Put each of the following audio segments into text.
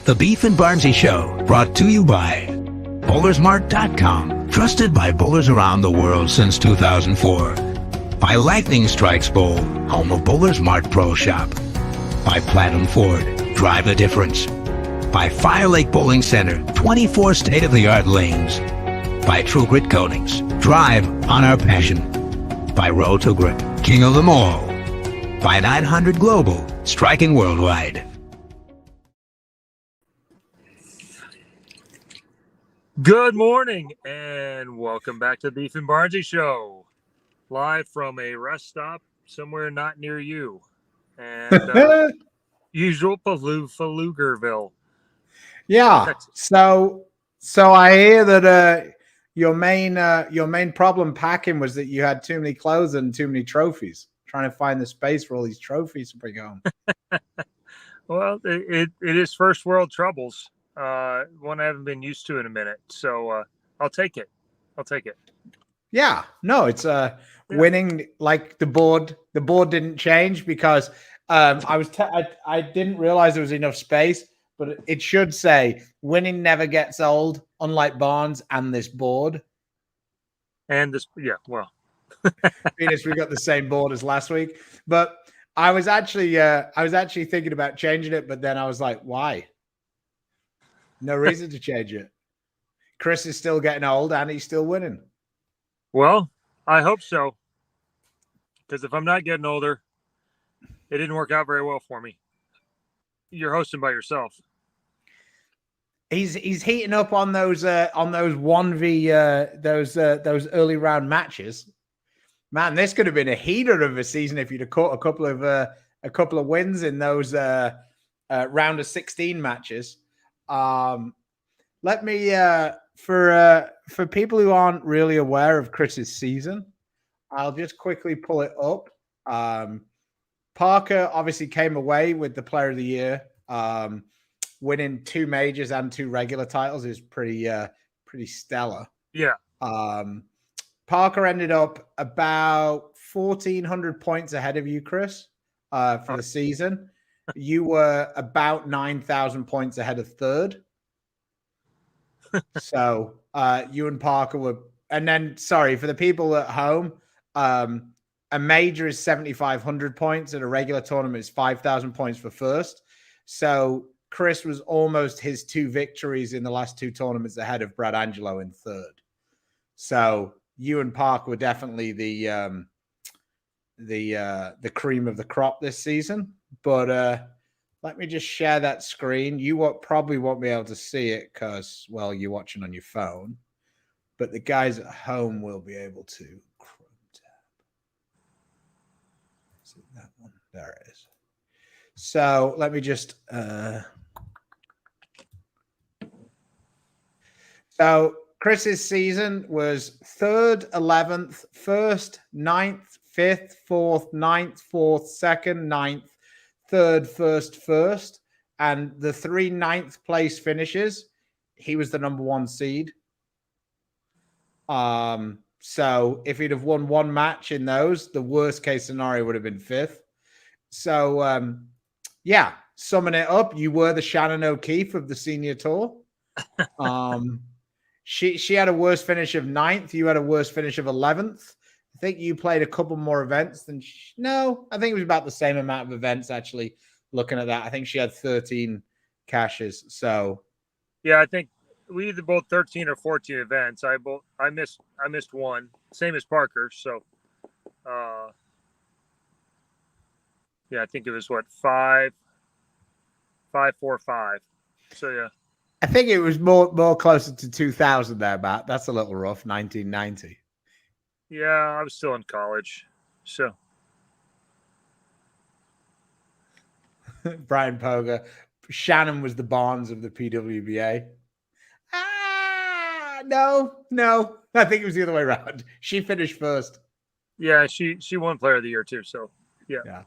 The Beef and Barnzy Show, brought to you by bowlersmart.com, trusted by bowlers around the world since 2004. By Lightning Strikes Bowl, home of Bowlers Mart Pro Shop. By Platinum Ford, drive the difference. By Fire Lake Bowling Center, 24 state-of-the-art lanes. By True Grit Coatings, drive on our passion. By Road to Grip, king of them all. By 900 Global, striking worldwide. Good morning and welcome back to the Beef and Barnzy Show, live from a rest stop somewhere not near you, and usual Pflugerville. Yeah. Texas. So I hear that your main problem packing was that you had too many clothes and too many trophies. Trying to find the space for all these trophies to bring home. Well, it is first world troubles. One I haven't been used to in a minute, so I'll take it. Yeah, no, it's winning. Like the board didn't change because I didn't realize there was enough space, but it should say winning never gets old, unlike Barnes and this board. And this, yeah, well, Venus, we got the same board as last week, but I was actually thinking about changing it, but then I was like, why? No reason to change it. Chris is still getting old and he's still winning. Well, I hope so. Because if I'm not getting older, it didn't work out very well for me. You're hosting by yourself. He's heating up on those 1v those early round matches. Man, this could have been a heater of a season if you'd have caught a couple of wins in those round of 16 matches. Let me for people who aren't really aware of Chris's season, I'll just quickly pull it up. Parker obviously came away with the Player of the Year, winning 2 majors and 2 regular titles is pretty stellar. Yeah. Parker ended up about 1,400 points ahead of you, Chris, for the season. You were about 9,000 points ahead of third. So you and Parker were, and then sorry for the people at home. A major is 7,500 points, and a regular tournament is 5,000 points for first. So Chris was almost his 2 victories in the last 2 tournaments ahead of Brad Angelo in third. So you and Parker were definitely the cream of the crop this season. But let me just share that screen. You probably won't be able to see it because, well, you're watching on your phone. But the guys at home will be able to. Chrome tab. Is it that one? There it is. So let me just. So Chris's season was 3rd, 11th, 1st, 9th, 5th, 4th, 9th, 4th, 2nd, 9th, 3rd, 1st, 1st. And the 3 9th place finishes, he was the number 1 seed. So if he'd have won 1 match in those, the worst case scenario would have been 5th. So, yeah, summing it up, you were the Shannon O'Keefe of the senior tour. She had a worse finish of 9th. You had a worse finish of 11th. I think you played a couple more events than no. I think it was about the same amount of events, actually, looking at that. I think she had 13 caches. So, yeah, I think we either both 13 or 14 events. I missed one, same as Parker. So, yeah, I think it was 5, 5, 4, 5. So yeah. I think it was more closer to 2000 there, Matt. That's a little rough. 1990. Yeah, I was still in college. So Brian Poga. Shannon was the Barnes of the PWBA. No. I think it was the other way around. She finished first. Yeah, she won Player of the Year too. So yeah.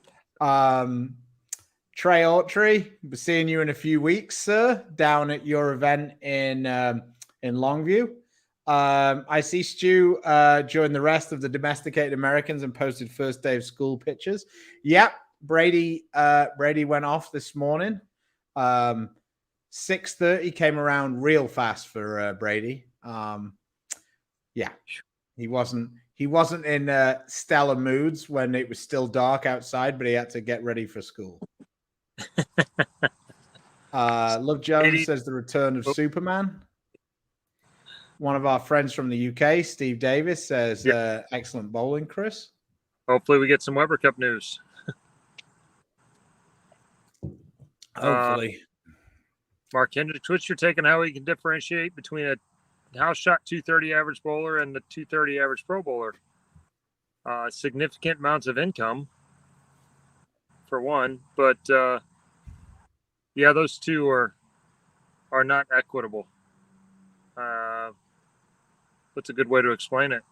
Trey Autry, we're seeing you in a few weeks, sir, down at your event in Longview. I see Stu joined the rest of the domesticated Americans and posted first day of school pictures. Yep, Brady went off this morning. 6:30 came around real fast for Brady. Yeah, he wasn't in stellar moods when it was still dark outside, but he had to get ready for school. Love Jones says the return of Superman. One of our friends from the UK, Steve Davis, says excellent bowling, Chris. Hopefully we get some Weber Cup news. Hopefully. Mark Hendricks, what's your take on how we can differentiate between a house shot 230 average bowler and the 230 average pro bowler? Significant amounts of income, for one, but those two are not equitable. What's a good way to explain it?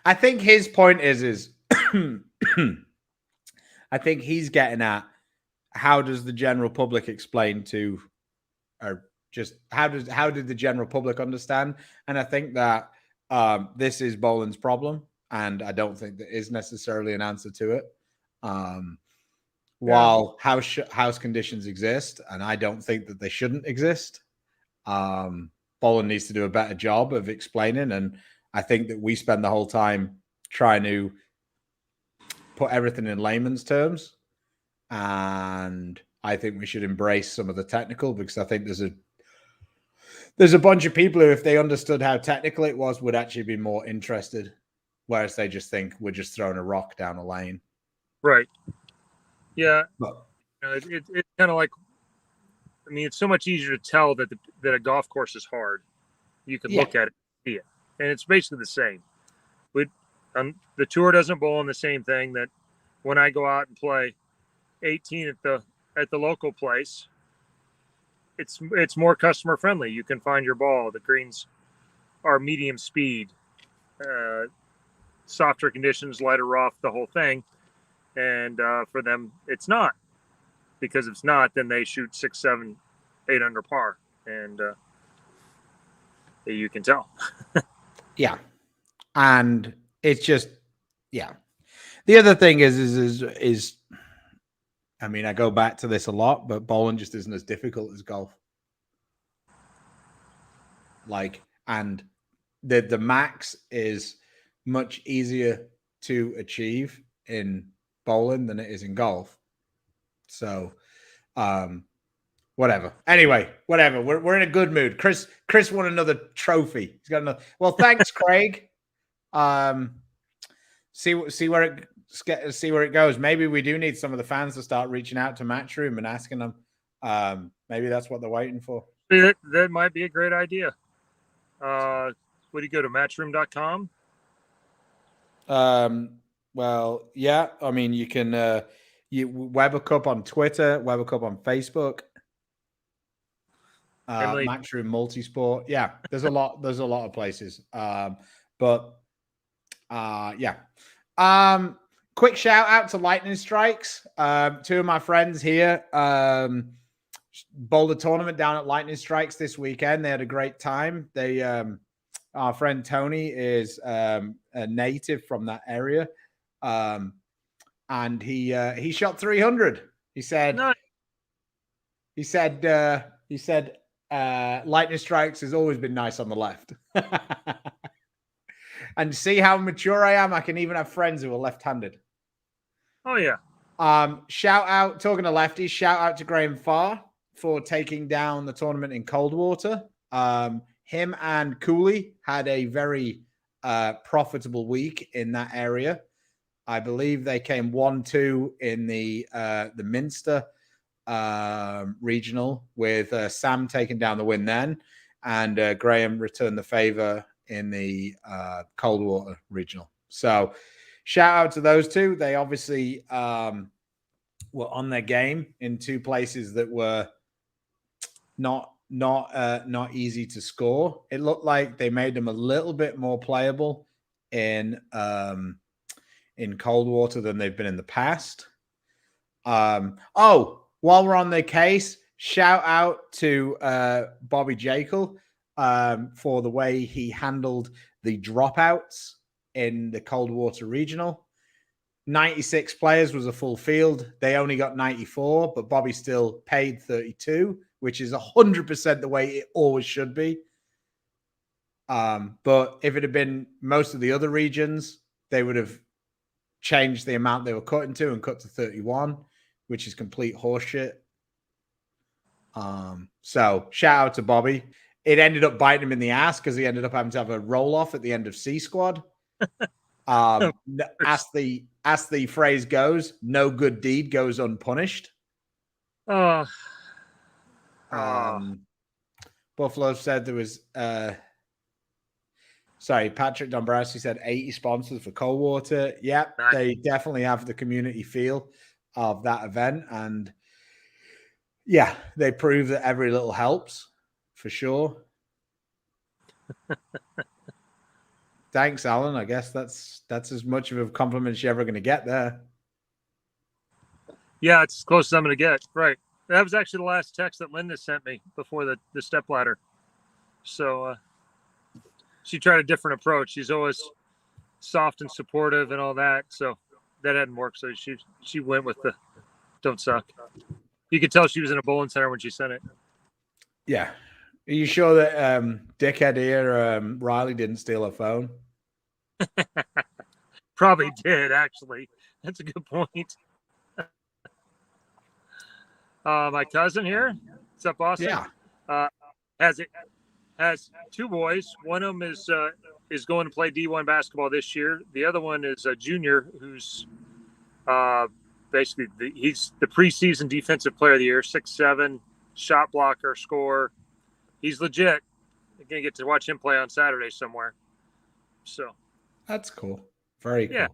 I think his point is I think he's getting at how does the general public explain to, or just how did the general public understand? And I think that this is Boland's problem, and I don't think there is necessarily an answer to it. While house conditions exist, and I don't think that they shouldn't exist, Boland needs to do a better job of explaining, and I think that we spend the whole time trying to put everything in layman's terms, and I think we should embrace some of the technical, because I think there's a bunch of people who, if they understood how technical it was, would actually be more interested, whereas they just think we're just throwing a rock down a lane. Right. Yeah. It's kind of like, I mean, it's so much easier to tell that a golf course is hard. You can look at it, see it, and it's basically the same. The tour doesn't bowl on the same thing that when I go out and play 18 at the local place. It's more customer friendly. You can find your ball. The greens are medium speed, softer conditions, lighter rough, the whole thing. And for them, it's not, because if it's not, then they shoot 6, 7, 8 under par, and you can tell. Yeah, and it's just The other thing is. I mean, I go back to this a lot, but bowling just isn't as difficult as golf. And the max is much easier to achieve in bowling than it is in golf. So, whatever. Anyway, whatever. We're in a good mood. Chris won another trophy. He's got another. Well, thanks, Craig. See where it goes. Maybe we do need some of the fans to start reaching out to Matchroom and asking them. Maybe that's what they're waiting for. That might be a great idea. Would you go to matchroom.com? Well, yeah. I mean, you can Weber Cup on Twitter, Weber Cup on Facebook, Matchroom Multisport. Yeah, there's a lot of places. Quick shout out to Lightning Strikes. Two of my friends here bowled a tournament down at Lightning Strikes this weekend. They had a great time. Our friend Tony is a native from that area, and he shot 300. He said, nice. He said, Lightning Strikes has always been nice on the left. And see how mature I am. I can even have friends who are left-handed. Oh, yeah. Shout out, talking to lefties, shout out to Graham Farr for taking down the tournament in Coldwater. Him and Cooley had a very profitable week in that area. I believe they came 1-2 in the Minster regional, with Sam taking down the win then, and Graham returned the favor in the Coldwater regional. So shout out to those two. They obviously were on their game in two places that were not easy to score. It looked like they made them a little bit more playable in Coldwater than they've been in the past. While we're on the case, shout out to Bobby Jekyll for the way he handled the dropouts in the Coldwater regional. 96 players was a full field. They only got 94, but Bobby still paid 32, which is 100% the way it always should be. But if it had been most of the other regions, they would have changed the amount they were cutting to and cut to 31, which is complete horseshit. So shout out to Bobby. It ended up biting him in the ass because he ended up having to have a roll off at the end of C Squad. As the phrase goes, no good deed goes unpunished. Buffalo said there was Patrick Dombrowski said 80 sponsors for Coldwater. Yep, nice. They definitely have the community feel of that event. And yeah, they prove that every little helps for sure. Thanks, Alan. I guess that's as much of a compliment as you're ever going to get there. Yeah, it's as close as I'm going to get. Right. That was actually the last text that Linda sent me before the stepladder. So she tried a different approach. She's always soft and supportive and all that. So that hadn't worked. So she went with the don't suck. You could tell she was in a bowling center when she sent it. Yeah. Are you sure that dickhead here, Riley, didn't steal her phone? Probably did, actually. That's a good point. My cousin here, what's up, Austin? Yeah. Has two boys. One of them is going to play D1 basketball this year. The other one is a junior who's basically he's the preseason defensive player of the year, 6'7", shot blocker, scorer. He's legit. You're gonna get to watch him play on Saturday somewhere. So that's cool. Very cool.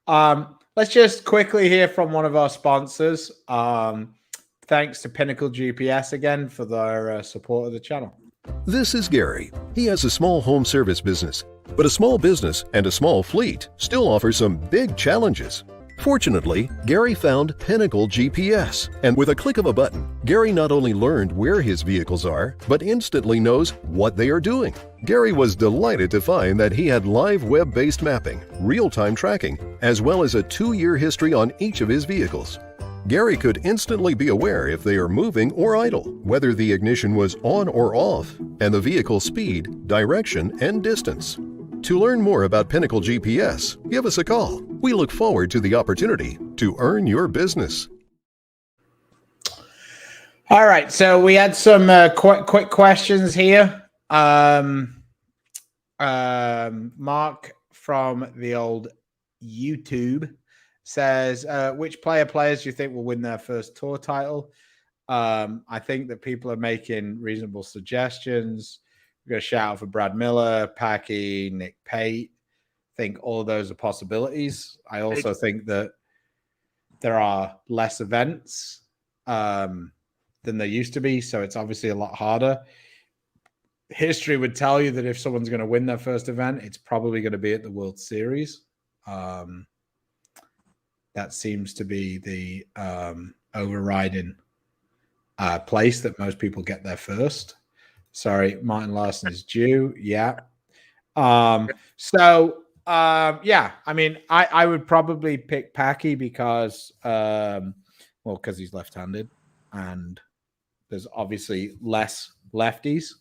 Yeah. Let's just quickly hear from one of our sponsors. Thanks to Pinnacle GPS again for their support of the channel. This is Gary. He has a small home service business, but a small business and a small fleet still offer some big challenges. Fortunately, Gary found Pinnacle GPS, and with a click of a button, Gary not only learned where his vehicles are, but instantly knows what they are doing. Gary was delighted to find that he had live web-based mapping, real-time tracking, as well as a 2-year history on each of his vehicles. Gary could instantly be aware if they are moving or idle, whether the ignition was on or off, and the vehicle speed, direction, and distance. To learn more about Pinnacle GPS, give us a call. We look forward to the opportunity to earn your business. All right, so we had some quick questions here. Mark from the old YouTube says, which players do you think will win their first tour title? I think that people are making reasonable suggestions. We're going to shout out for Brad Miller, Packy, Nick Pate. I think all of those are possibilities. I also think that there are less events than there used to be, so it's obviously a lot harder. History would tell you that if someone's going to win their first event, it's probably going to be at the World Series. That seems to be the overriding place that most people get there first. Sorry, Martin Larson is due. Yeah. I mean, I would probably pick Packy because, because he's left-handed and there's obviously less lefties.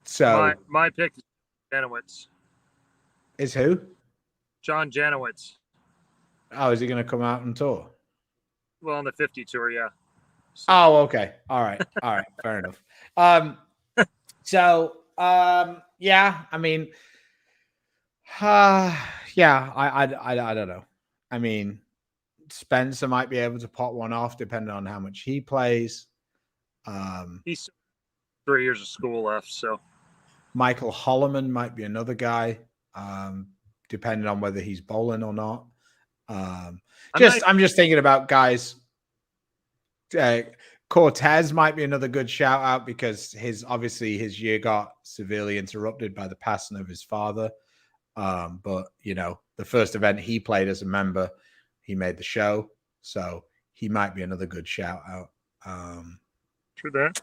So my pick is Janowitz. Is who? John Janowitz. Oh, is he going to come out and tour? Well, on the 50 tour, yeah. So. Oh, okay. All right. Fair enough. I mean, I don't know. I mean, Spencer might be able to pot one off depending on how much he plays. He's 3 years of school left, so Michael Holloman might be another guy, depending on whether he's bowling or not. I'm just thinking about guys. Cortez might be another good shout out because his year got severely interrupted by the passing of his father. But you know, the first event he played as a member, he made the show, so he might be another good shout out. True that.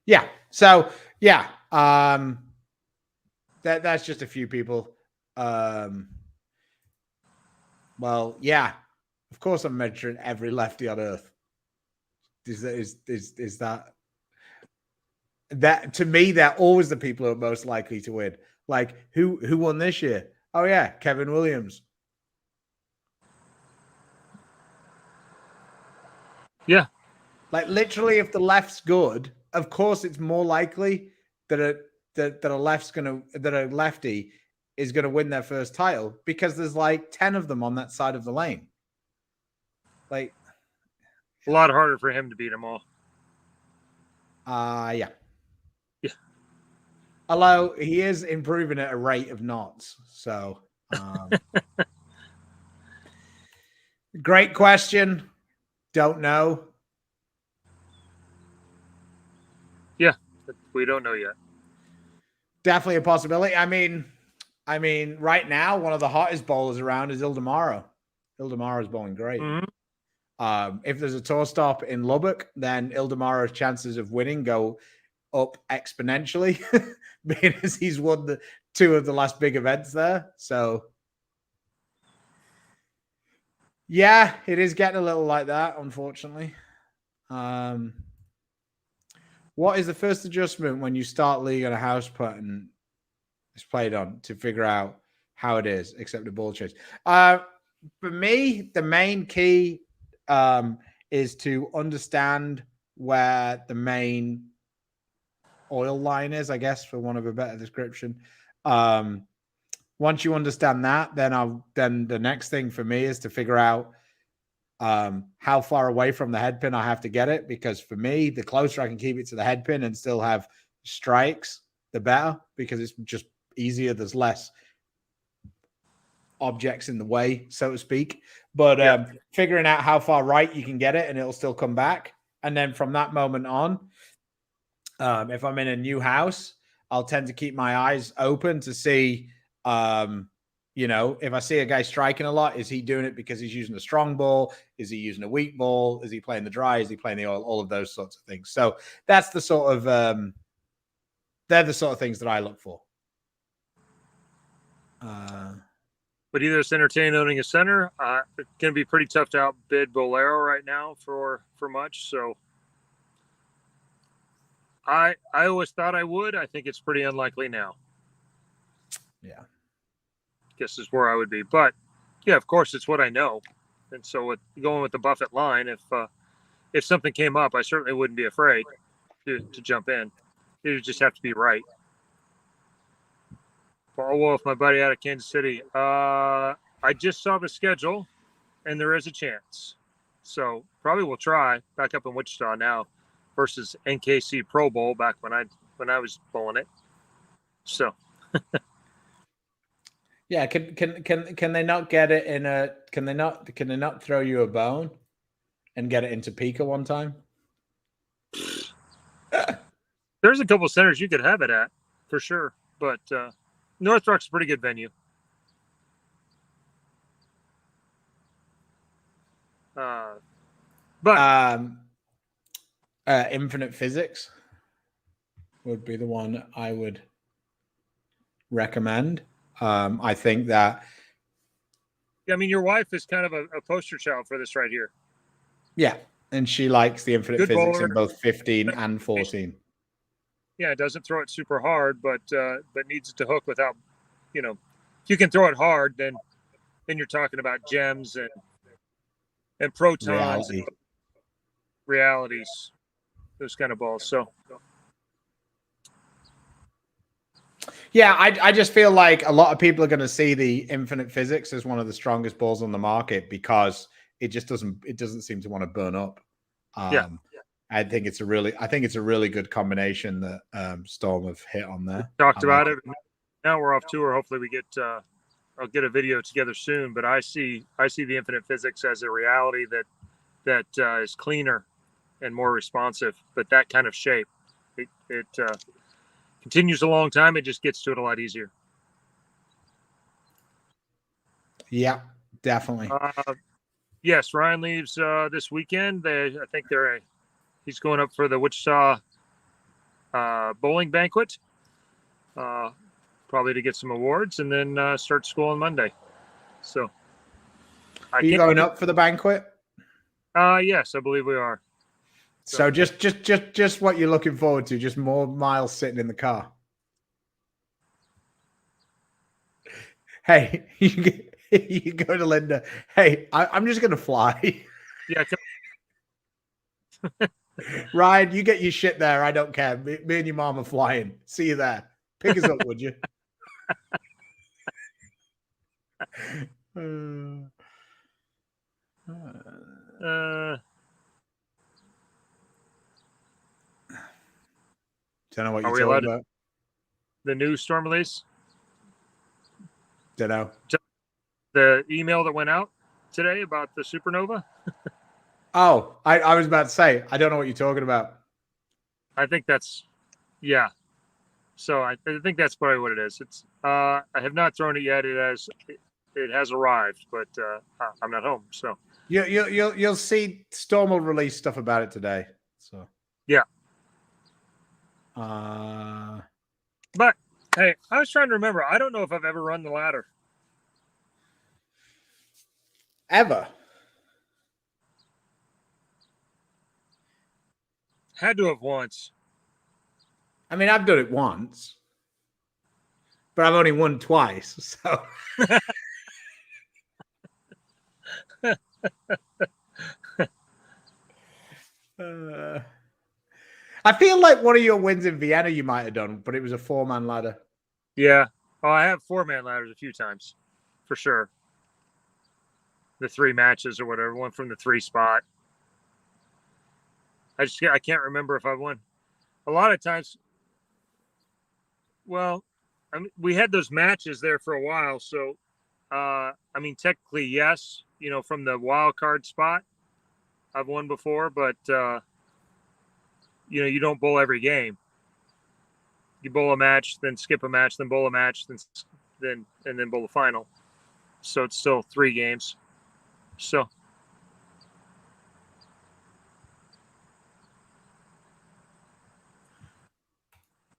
Yeah. So yeah, that's just a few people. Well, yeah. Of course, I'm measuring every lefty on earth. Is that to me? They're always the people who are most likely to win. Like who won this year? Oh yeah, Kevin Williams. Yeah. Like literally, if the left's good, of course it's more likely that a lefty is gonna win their first title because there's like 10 of them on that side of the lane. Like a lot harder for him to beat them all. Yeah. Yeah. Although he is improving at a rate of knots. So great question. Don't know. Yeah, we don't know yet. Definitely a possibility. I mean, right now, one of the hottest bowlers around is Ildemaro. Ildemaro's bowling great. Mm-hmm. If there's a tour stop in Lubbock, then Ildemaro's chances of winning go up exponentially, being as he's won the 2 of the last big events there. So, yeah, it is getting a little like that, unfortunately. What is the first adjustment when you start league on a house putt and it's played on to figure out how it is, except the ball chase? For me, the main key is to understand where the main oil line is, I guess, for want of a better description. Once you understand that, then the next thing for me is to figure out how far away from the head pin I have to get it, because for me, the closer I can keep it to the head pin and still have strikes, the better, because it's just easier. There's less objects in the way, so to speak. But figuring out how far right you can get it and it'll still come back. And then from that moment on, if I'm in a new house, I'll tend to keep my eyes open to see, if I see a guy striking a lot, is he doing it because he's using a strong ball? Is he using a weak ball? Is he playing the dry? Is he playing the oil? All of those sorts of things. So that's the sort of, they're the sort of things that I look for. But either it's entertaining owning a center. It's going to be pretty tough to outbid Bolero right now for much. So I always thought I would. I think it's pretty unlikely now. Yeah. Guess is where I would be. But yeah, of course, it's what I know. And so going with the Buffett line, if something came up, I certainly wouldn't be afraid to jump in. It would just have to be right. Paul Wolf, my buddy out of Kansas City. I just saw the schedule, and there is a chance. So probably we'll try back up in Wichita now versus NKC Pro Bowl back when I was bowling it. So. Yeah, can they not get it in a? Can they not throw you a bone and get it into Pika one time? There's a couple of centers you could have it at for sure, but North Rock's a pretty good venue. But Infinite Physics would be the one I would recommend. I think that. I mean, your wife is kind of a poster child for this right here. Yeah, and she likes the Infinite Good Physics bowler. in both 15 and 14. Yeah, it doesn't throw it super hard, but needs it to hook without, if you can throw it hard, then you're talking about gems and protons, and realities, those kind of balls. So. Yeah, I just feel like a lot of people are going to see the Infinite Physics as one of the strongest balls on the market because it just doesn't seem to want to burn up. I think it's a really good combination that Storm have hit on there. Talked about it. Now we're off tour. Hopefully we get I'll get a video together soon. But I see the Infinite Physics as a reality that is cleaner and more responsive. But that kind of shape, it continues a long time. It just gets to it a lot easier. Yeah, definitely. Yes, Ryan leaves this weekend. I think he's going up for the Wichita bowling banquet, probably to get some awards, and then start school on Monday. So, Are you going up for the banquet? Yes, I believe we are. So just what you're looking forward to, just more miles sitting in the car. Hey, you go to Linda. Hey, I'm just going to fly. Yeah. Ryan, you get your shit there. I don't care. Me and your mom are flying. See you there. Pick us up, would you? Don't know what you're talking about. The new storm release? Don't know. The email that went out today about the supernova? Oh, I was about to say, I don't know what you're talking about. I think that's, yeah. So I think that's probably what it is. It's I have not thrown it yet. It has arrived, but I'm not home. So you'll see Storm will release stuff about it today. So yeah. But hey, I was trying to remember. I don't know if I've ever run the ladder. Ever? Had to have once. I mean, I've done it once, but I've only won twice. So I feel like one of your wins in Vienna you might have done, but it was a 4-man ladder. Yeah. Oh, I have 4-man ladders a few times, for sure. The 3 matches or whatever, one from the 3 spot. I can't remember if I won. A lot of times, well, I mean, we had those matches there for a while, so I mean, technically, yes, from the wild card spot, I've won before, but you don't bowl every game. You bowl a match, then skip a match, then bowl a match, then bowl a final. So it's still 3 games. So.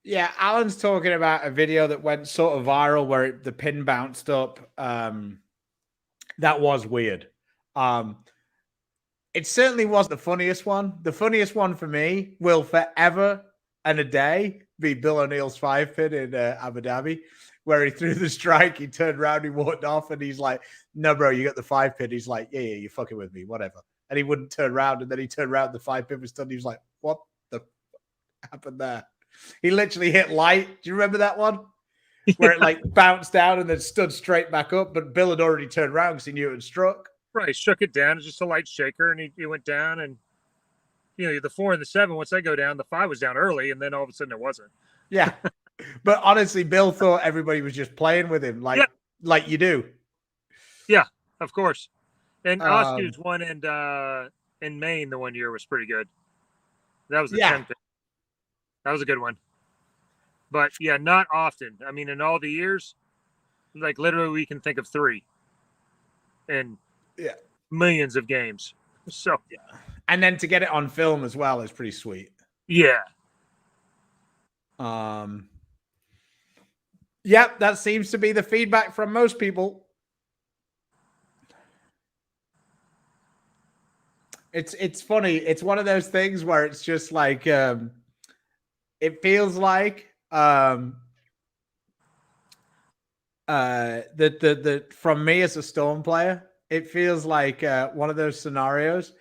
Yeah, Alan's talking about a video that went sort of viral where the pin bounced up. That was weird. It certainly was the funniest one. The funniest one for me will forever and a day be Bill O'Neill's 5-pin in Abu Dhabi, where he threw the strike, he turned around, he walked off, and he's like, "No, bro, you got the 5-pin." He's like, yeah, you're fucking with me, whatever. And he wouldn't turn around, and then he turned around, the 5-pin was done. He was like, what the happened there? He literally hit light. Do you remember that one? Where it like bounced down and then stood straight back up, but Bill had already turned around because he knew it had struck. Right, he shook it down. It's just a light shaker, and he went down, and the 4 and the 7. Once they go down, the 5 was down early, and then all of a sudden it wasn't. Yeah, but honestly, Bill thought everybody was just playing with him, like you do. Yeah, of course. And Osgood's one in Maine the one year was pretty good. That was the 10-pin. That was a good one. But yeah, not often. I mean, in all the years, like literally we can think of 3 in millions of games. So and then to get it on film as well is pretty sweet. Yeah. Yep, that seems to be the feedback from most people. It's funny. It's one of those things where it's just like it feels like the from me as a Storm player, it feels like one of those scenarios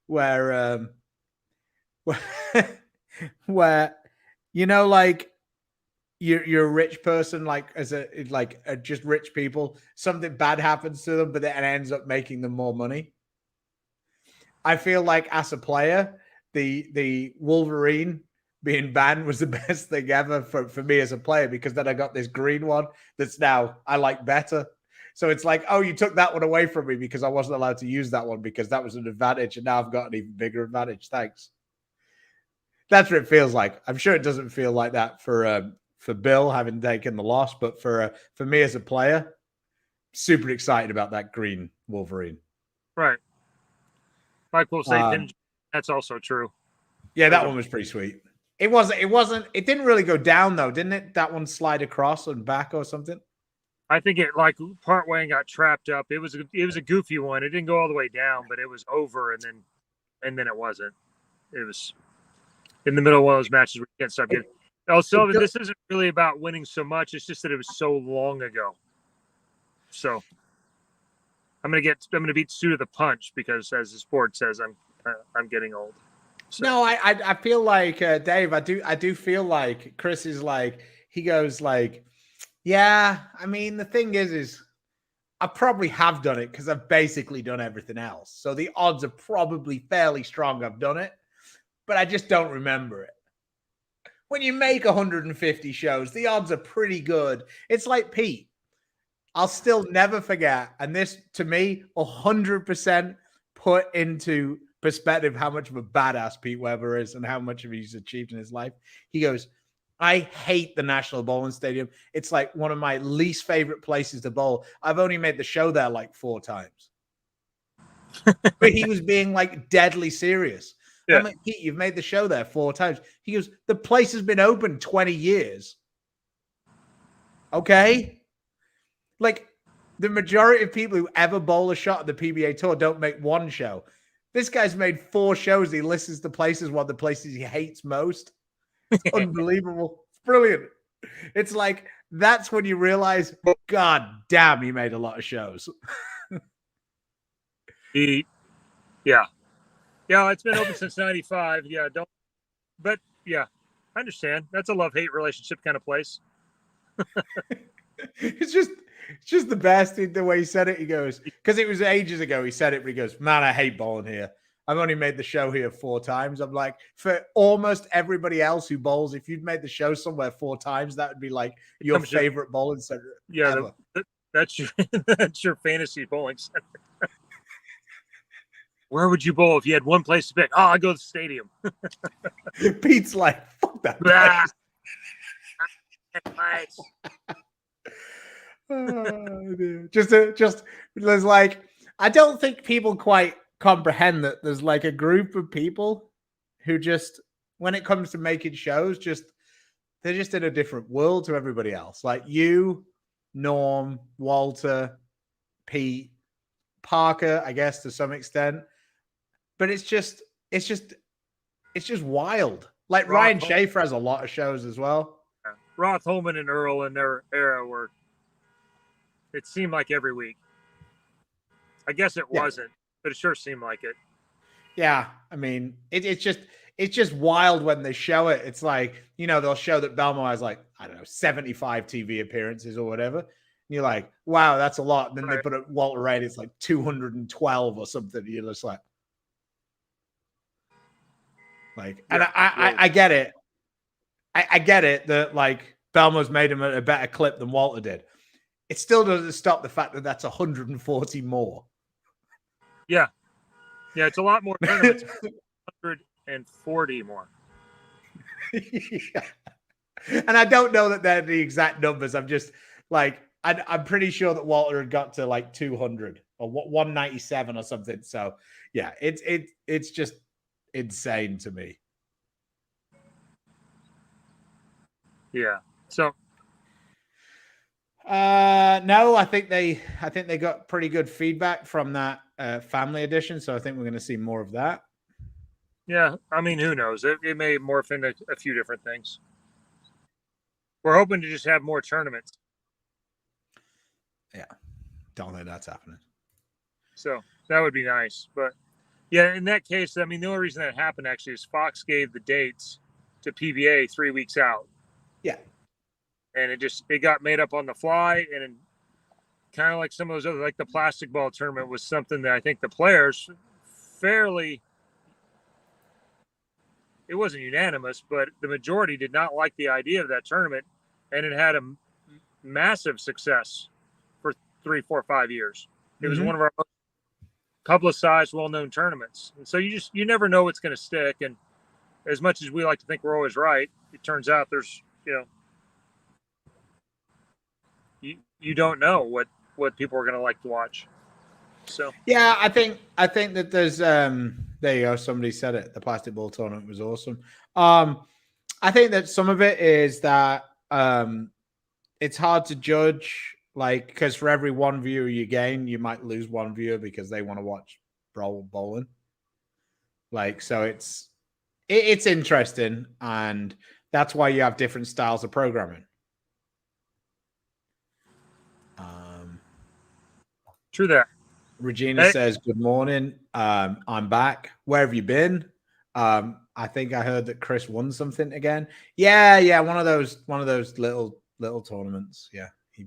where where like you're a rich person, like just rich people, something bad happens to them, but then it ends up making them more money. I feel like as a player, the Wolverine being banned was the best thing ever for me as a player, because then I got this green one that's now I like better. So it's like, oh, you took that one away from me because I wasn't allowed to use that one because that was an advantage, and now I've got an even bigger advantage. Thanks. That's what it feels like. I'm sure it doesn't feel like that for Bill having taken the loss, but for me as a player, super excited about that green Wolverine. Right. Like we'll say, that's also true. Yeah, that one was pretty sweet. It didn't really go down though, didn't it? That one slide across and back or something. I think it like part way and got trapped up. It was a goofy one. It didn't go all the way down, but it was over, and then it wasn't. It was in the middle of one of those matches where you can't stop getting. Oh, Sullivan, this isn't really about winning so much. It's just that it was so long ago. So I'm gonna beat Stu to the punch because, as the sport says, I'm getting old. So. No, I feel like Dave. I do feel like Chris is like, he goes like, yeah. I mean, the thing is I probably have done it because I've basically done everything else. So the odds are probably fairly strong I've done it, but I just don't remember it. When you make 150 shows, the odds are pretty good. It's like Pete. I'll still never forget. And this, to me, 100% put into perspective how much of a badass Pete Weber is and how much of he's achieved in his life. He goes, I hate the National Bowling Stadium. It's like one of my least favorite places to bowl. I've only made the show there like 4 times. But he was being like deadly serious. Yeah. I'm like, Pete, you've made the show there 4 times. He goes, the place has been open 20 years. Okay. Like, the majority of people who ever bowl a shot at the PBA Tour don't make 1 show. This guy's made 4 shows. He lists the places, one of the places he hates most. It's unbelievable. It's brilliant. It's like, that's when you realize, God damn, he made a lot of shows. Yeah. Yeah, it's been open since 95. Yeah, but yeah, I understand. That's a love-hate relationship kind of place. It's just the best, the way he said it. He goes, because it was ages ago he said it, but he goes, man, I hate bowling here. I've only made the show here 4 times. I'm like, for almost everybody else who bowls, if you'd made the show somewhere 4 times, that would be like your favorite bowling center. Yeah, that's your fantasy bowling center. Where would you bowl if you had one place to pick? Oh, I'd go to the stadium. Pete's like, fuck that place. Oh, just there's like, I don't think people quite comprehend that there's like a group of people who just, when it comes to making shows, they're just in a different world to everybody else. Like you, Norm, Walter, Pete, Parker, I guess to some extent. But it's just wild. Like Ryan Schaefer has a lot of shows as well. Yeah. Roth, Holman, and Earl in their era were, it seemed like every week. I guess it wasn't, but it sure seemed like it. Yeah, I mean, it's just wild when they show it. It's like, they'll show that Belmont has like, I don't know, 75 TV appearances or whatever. And you're like, wow, that's a lot. And then they put it Walter Reid, it's like 212 or something. You're just like, and I get it. I get it that like Belmo's made him a better clip than Walter did. It still doesn't stop the fact that that's 140 more. Yeah. Yeah, it's a lot more tournaments. 140 more. Yeah. And I don't know that they're the exact numbers. I'm just like, I'm pretty sure that Walter had got to like 200 or 197 or something. So yeah, it's just insane to me. Yeah. So no, I think they got pretty good feedback from that family edition, so I think we're going to see more of that. Yeah, I mean, who knows? It may morph into a few different things. We're hoping to just have more tournaments. Yeah, don't think that's happening. So that would be nice, but yeah, in that case, I mean, the only reason that happened actually is Fox gave the dates to PBA 3 weeks out. Yeah. And it got made up on the fly, and kind of like some of those other, like the plastic ball tournament was something that I think the players fairly, it wasn't unanimous, but the majority did not like the idea of that tournament, and it had a massive success for 3, 4, 5 years. It was one of our most publicized, well-known tournaments. And so you never know what's going to stick. And as much as we like to think we're always right, it turns out there's, you don't know what people are going to like to watch. So yeah, I think that there's there you go. Somebody said it. The plastic ball tournament was awesome. I think that some of it is that it's hard to judge Like, because for every one viewer you gain, you might lose one viewer because they want to watch bowling. Like, so it's interesting, and that's why you have different styles of programming. True that. Regina says, "Good morning. I'm back. Where have you been? I think I heard that Chris won something again. Yeah. One of those little tournaments. Yeah, he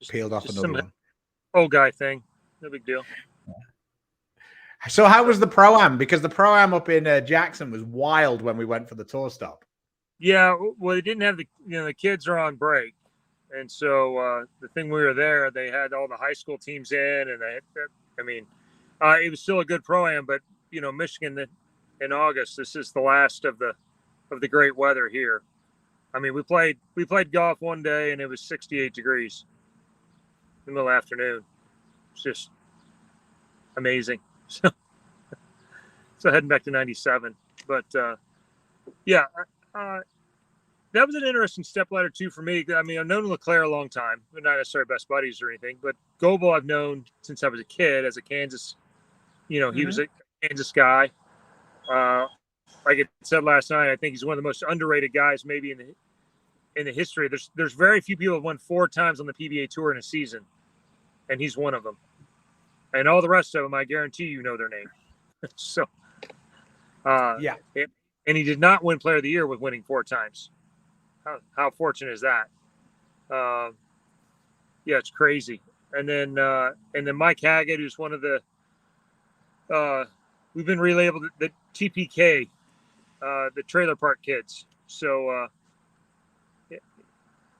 peeled off another one. Old guy thing. No big deal. So how was the Pro-Am? Because the Pro-Am up in Jackson was wild when we went for the tour stop. Yeah, well, they didn't have the kids are on break. And so the thing we were there, they had all the high school teams in, and it was still a good Pro-Am, but Michigan in August, this is the last of the great weather here. I mean, we played golf one day and it was 68 degrees in the middle afternoon. It's just amazing. So heading back to 97, but yeah. That was an interesting stepladder too for me. I mean, I've known LeClaire a long time. We're not necessarily best buddies or anything, but Goebel I've known since I was a kid as a Kansas. He was a Kansas guy. Like I said last night, I think he's one of the most underrated guys maybe in the history. There's very few people who have won 4 times on the PBA Tour in a season, and he's one of them. And all the rest of them, I guarantee you know their name. So, yeah. And he did not win Player of the Year with winning 4 times. How fortunate is that? Yeah, it's crazy. And then Mike Haggett, who's one of the we've been relabeled the TPK, the Trailer Park Kids. So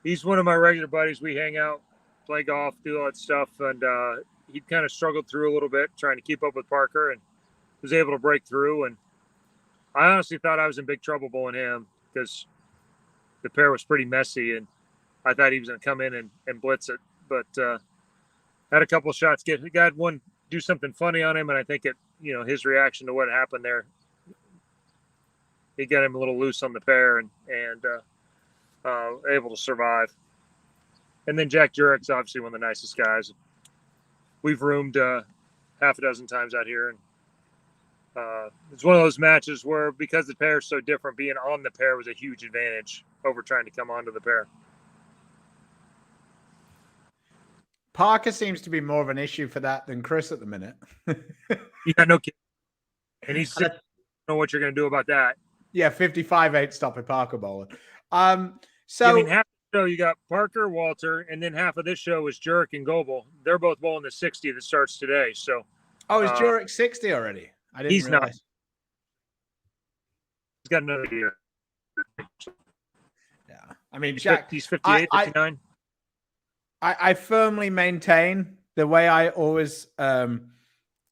he's one of my regular buddies. We hang out, play golf, do all that stuff, and he kind of struggled through a little bit trying to keep up with Parker, and was able to break through. And I honestly thought I was in big trouble bowling him because the pair was pretty messy, and I thought he was going to come in and blitz it. But had a couple of shots. Got one do something funny on him, and I think his reaction to what happened there, he got him a little loose on the pair and able to survive. And then Jack Jurek's obviously one of the nicest guys. We've roomed half a dozen times out here, and it's one of those matches where, because the pair is so different, being on the pair was a huge advantage over trying to come onto the pair. Parker seems to be more of an issue for that than Chris at the minute. Yeah, no kidding. And he's I don't know what you're going to do about that. Yeah, 55 ain't stopping Parker bowling. So I mean, half the show you got Parker, Walter, and then half of this show is Jurek and Goebel. They're both bowling the 60 that starts today. So, is Jurek 60 already? I didn't realize. Not. He's got another year. Yeah, I mean, Jack, he's 58, 59. I firmly maintain the way I always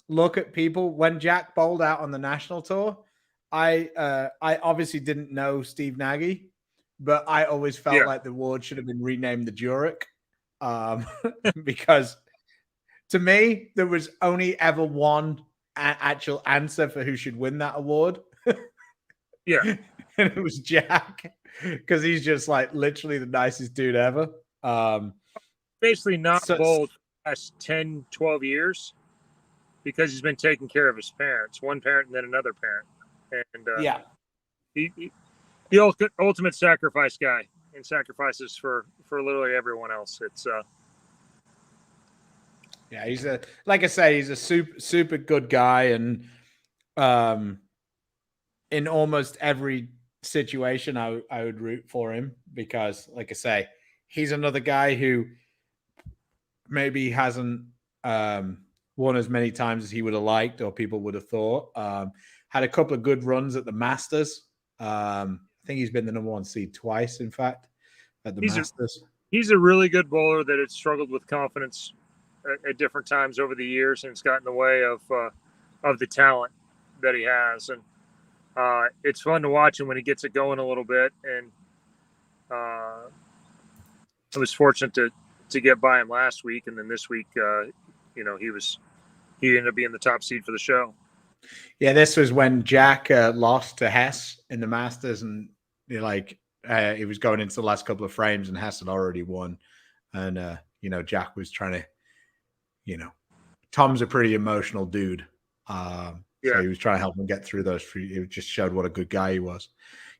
look at people. When Jack bowled out on the national tour, I obviously didn't know Steve Nagy, but I always felt like the award should have been renamed the Jurek, because to me there was only ever one actual answer for who should win that award. Yeah, and it was Jack, because he's just like literally the nicest dude ever. Basically not bowled for the last 10, 12 years because he's been taking care of his parents, one parent and then another parent. And the ultimate sacrifice guy, and sacrifices for literally everyone else. It's yeah, he's like I say, he's a super good guy, and in almost every situation I would root for him, because like I say, he's another guy who maybe hasn't won as many times as he would have liked or people would have thought. Had a couple of good runs at the Masters. I think he's been the number 1 seed twice, in fact, at the Masters. He's a really good bowler that had struggled with confidence at different times over the years, and it's gotten in the way of the talent that he has. And it's fun to watch him when he gets it going a little bit. And I was fortunate to get by him last week, and then this week, he ended up being the top seed for the show. Yeah, this was when Jack lost to Hess in the Masters, and he was going into the last couple of frames, and Hess had already won. And Jack was trying to, Tom's a pretty emotional dude. So he was trying to help him get through those. It just showed what a good guy he was.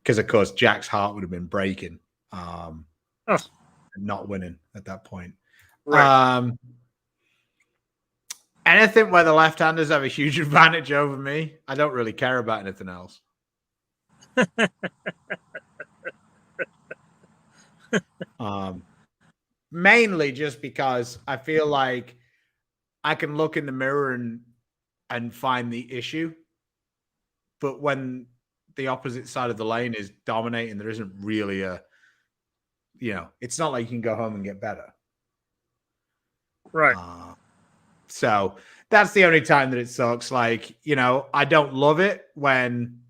Because, of course, Jack's heart would have been breaking and not winning at that point. Right. Anything where the left-handers have a huge advantage over me, I don't really care about anything else. Mainly just because I feel like I can look in the mirror and find the issue. But when the opposite side of the lane is dominating, there isn't really it's not like you can go home and get better. Right. So that's the only time that it sucks. Like, I don't love it when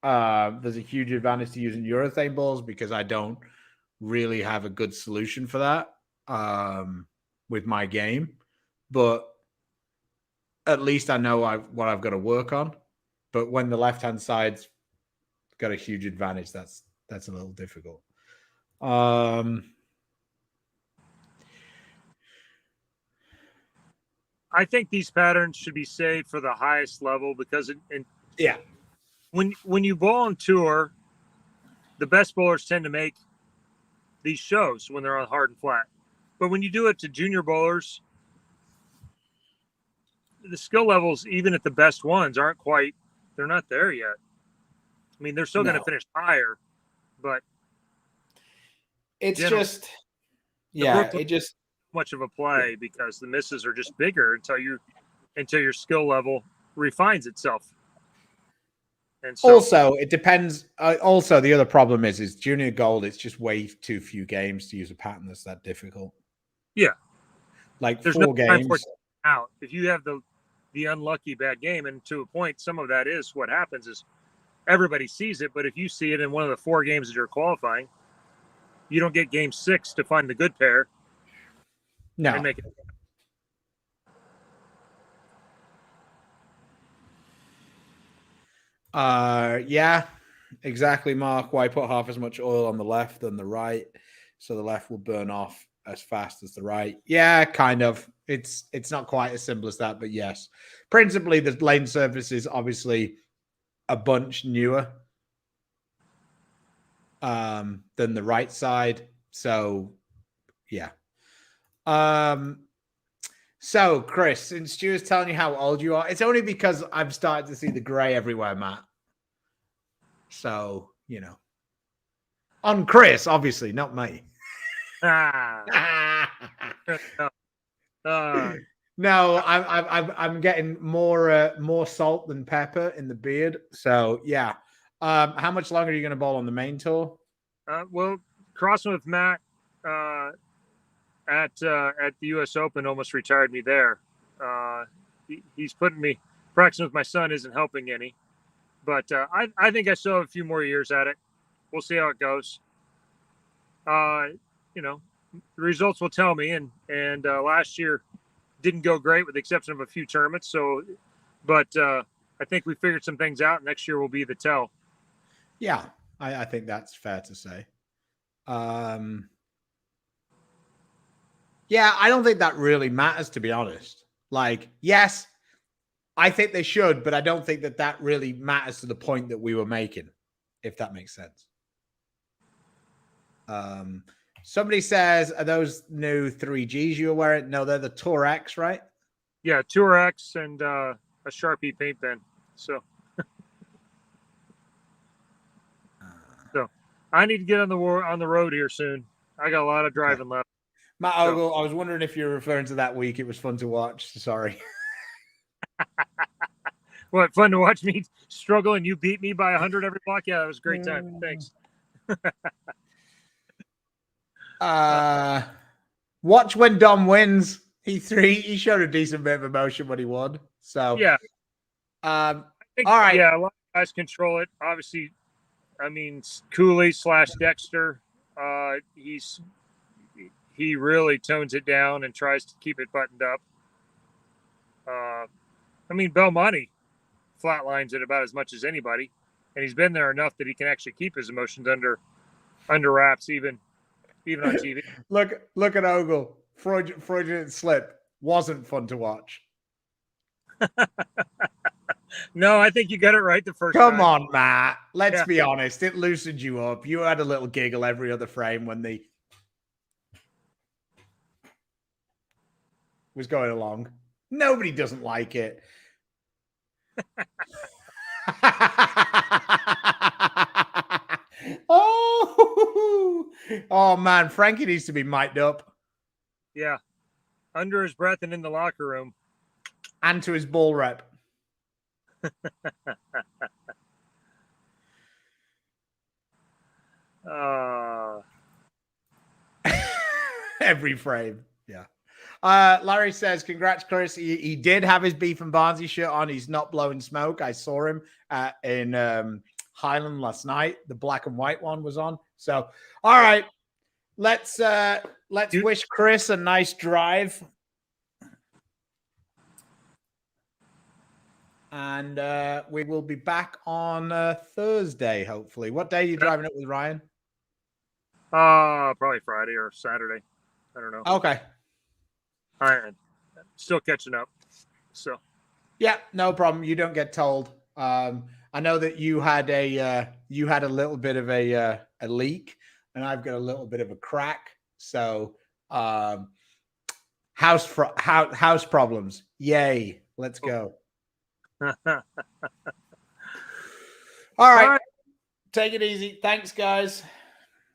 there's a huge advantage to using urethane balls because I don't really have a good solution for that with my game. But at least I know what I've got to work on. But when the left-hand side's got a huge advantage, that's a little difficult. I think these patterns should be saved for the highest level because when you bowl on tour, the best bowlers tend to make these shows when they're on hard and flat. But when you do it to junior bowlers, the skill levels, even at the best ones, they're not there yet. I mean, they're still going to finish higher, but it's just much of a play because the misses are just bigger until your skill level refines itself. And so, also, it depends. Also, the other problem is junior gold. It's just way too few games to use a pattern that's that difficult. Yeah, like there's 4 no games. time for it out. If you have the unlucky bad game, and to a point, some of that is what happens is everybody sees it. But if you see it in one of the 4 games that you're qualifying, you don't get game 6 to find the good pair. No. And make it. Yeah, exactly, Mark. Why put half as much oil on the left than the right? So the left will burn off as fast as the right. Yeah, kind of. It's not quite as simple as that, but yes. Principally, the lane surface is obviously a bunch newer than the right side. So, yeah. So, Chris, since Stu is telling you how old you are, it's only because I've started to see the gray everywhere, Matt. So, on Chris, obviously, not me. No, I'm getting more salt than pepper in the beard. So, yeah. How much longer are you going to bowl on the main tour? Well, crossing with Matt at the U.S. Open almost retired me there. He's putting me practicing with my son isn't helping any, but I think I still have a few more years at it. We'll see how it goes. The results will tell me. And last year didn't go great with the exception of a few tournaments. So, but I think we figured some things out. Next year will be the tell. Yeah, I think that's fair to say. Yeah, I don't think that really matters, to be honest. Like, yes, I think they should, but I don't think that really matters to the point that we were making, if that makes sense. Somebody says, are those new 3Gs you were wearing? No, they're the Tour X, right? Yeah, Tour X and a Sharpie paint pen. So I need to get on the road here soon. I got a lot of driving left. Matt Ogle, I was wondering if you're referring to that week. It was fun to watch. Sorry. What, fun to watch me struggle and you beat me by 100 every block? Yeah, that was a great time. Thanks. Watch when Dom wins. He showed a decent bit of emotion when he won. So yeah. All right. Yeah, a lot of guys control it. Obviously, I mean, Cooley / Dexter, he really tones it down and tries to keep it buttoned up. I mean, Belmonte flatlines it about as much as anybody, and he's been there enough that he can actually keep his emotions under wraps, even even on TV. Look at Ogle. Fraudulent slip wasn't fun to watch. No, I think you got it right the first Come time. on, Matt. Let's be honest. It loosened you up. You had a little giggle every other frame when the was going along. Nobody doesn't like it. Oh man, Frankie needs to be mic'd up. Yeah. Under his breath and in the locker room. And to his ball rep. Every frame. Yeah. Larry says, congrats, Chris. He did have his Beef and Barnzy shirt on. He's not blowing smoke. I saw him in Highland last night. The black and white one was on. So, all right. Let's wish Chris a nice drive. And we will be back on Thursday, hopefully. What day are you driving it with Ryan? Probably Friday or Saturday. I don't know. Okay. All right. Still catching up. So. Yeah, no problem. You don't get told. I know that you had a little bit of a leak, and I've got a little bit of a crack. So, house problems. Yay! Let's go. All right. Take it easy. Thanks, guys.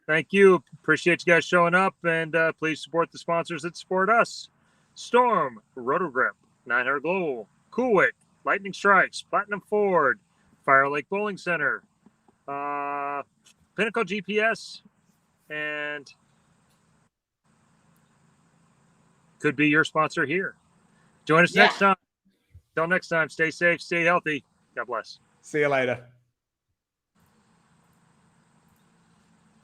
Thank you. Appreciate you guys showing up, and please support the sponsors that support us. Storm, Rotogrip, 900 Global, Coolwick, Lightning Strikes, Platinum Ford, Fire Lake Bowling Center, Pinnacle GPS, and could be your sponsor here. Join us next time. Until next time, stay safe, stay healthy. God bless. See you later.